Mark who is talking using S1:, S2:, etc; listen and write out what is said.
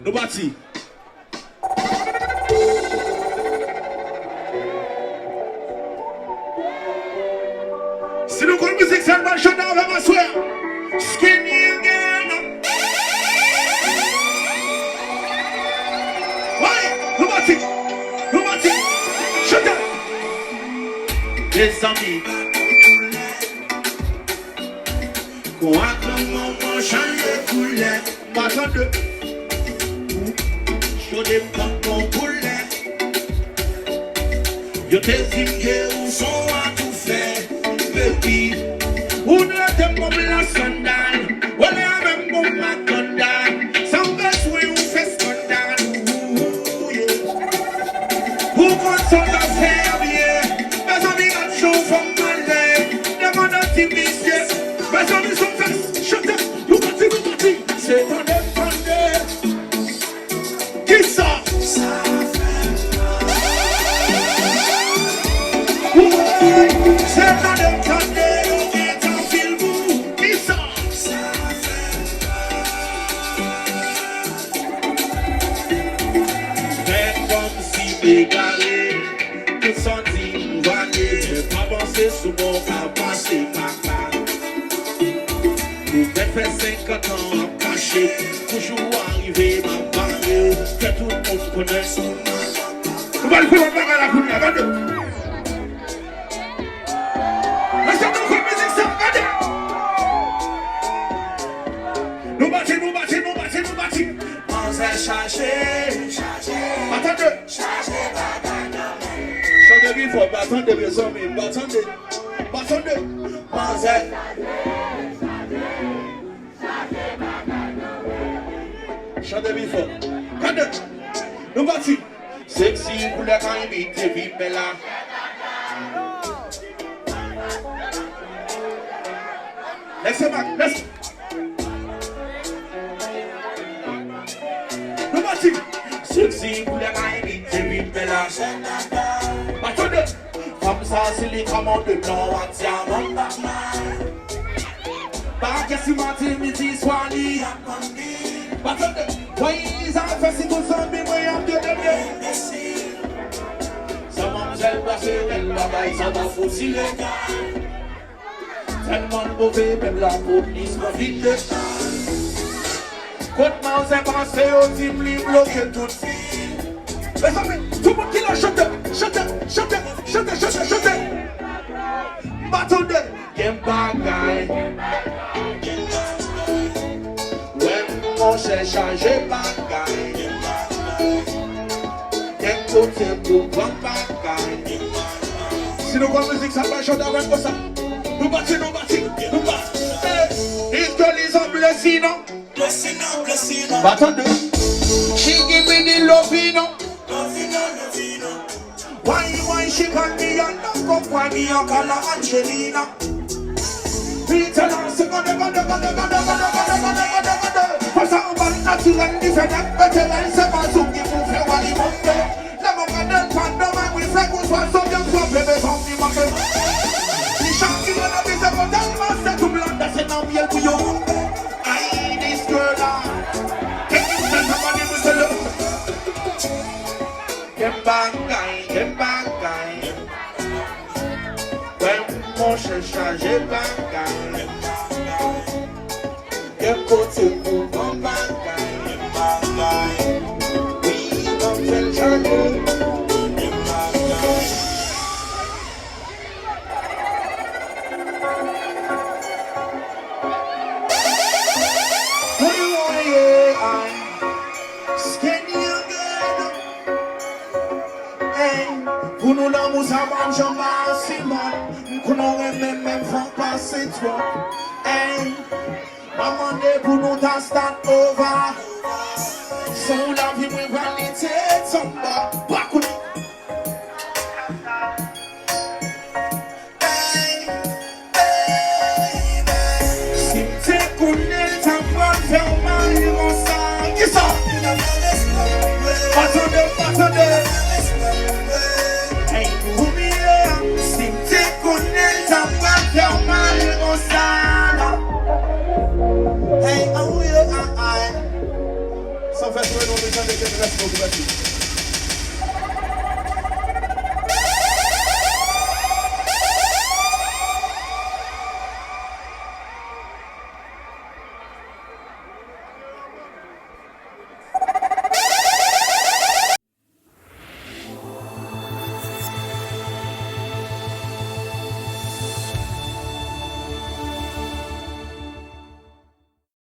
S1: Nobody. Si nous connaissons musique, c'est le mal chanteur avec ma soeur. Skinny again. Ouais, nobody. Nobody. Chanteur. Les amis. Quoi que maman change de couleur. M'attendez. Je te prends ton poulet. Je te dis que où sont à tout faire, baby. Où ne te pas la sandale. Où ne même pas ma condamne. Sans besoin où fait scandale. Où qu'on s'en va faire bien. Mes amis ont chaud font malin. Demande un petit monsieur. Mes amis sont faits. Chantez. Nous partis. C'est ton dépendant. Qui ça? C'est dans le candé, on est en film. Qui ça? Fais comme si bégaré, tout senti voilé. Pas penser sous mon cas, passer papa. Vous faites faire 50 ans à cacher, toujours arriver ma barre, que tout le monde connaît son nom. On va le faire à la couleur, regardez. Attendez. Chantez bien fort, attendez mes amis, attendez. Chantez bien fort. Attendez. Nous partons. Sexy pour la quand imiter vive là. Laissez-moi, laisse. Nous partons. Sexy pour la quand imiter vive là. Attendez. Comme ça, c'est les commandes de blanc à diamant. Par qu'est-ce que matin, midi, soir, nuit. Attendez. Voyez les affaires, si vous zombies, voyez un peu de bien. Ça m'aime, parce que la baille, ça va fossiler. Tellement mauvais, même la police va vite. Côte-moi, c'est pensé au team, lui bloquer tout. Les amis, tout le monde qui l'a chanté. Attendez. Game bagaille. Ouais, mon cher changé bagaille. Quel côté pour prendre bagaille. Si nous voyons musique, ça va chanter avec ça. Nous battons. Ils te lisent en blessé, non? Attendez. She give me the lovino. Why she can be a knock up, why me a call her Angelina? Peter Lancy, go. For somebody natural different, better than seven, so give you fair while you must go. Never got them pandom and we flag was one, so young problem is on the market. The shank you wanna be the hotel master to blood, that's it now, we'll be your I this girl now. Can you tell somebody with the love? Get back, guy. Ouais, mon cher changé bagaille. Quel côté pour mon bagaille. Oui, comme c'est le changer. Pour nous l'amour ça mange en bas si mal. Qu'on aurait même faire passer toi. Hey, maman pour nous ta start over. Sans la vie moi vanité tomba. Bakouni. Hey, si t'es connais ta bonne faire mal mon sang. Qui ça? Attendez. beaucoup, merci.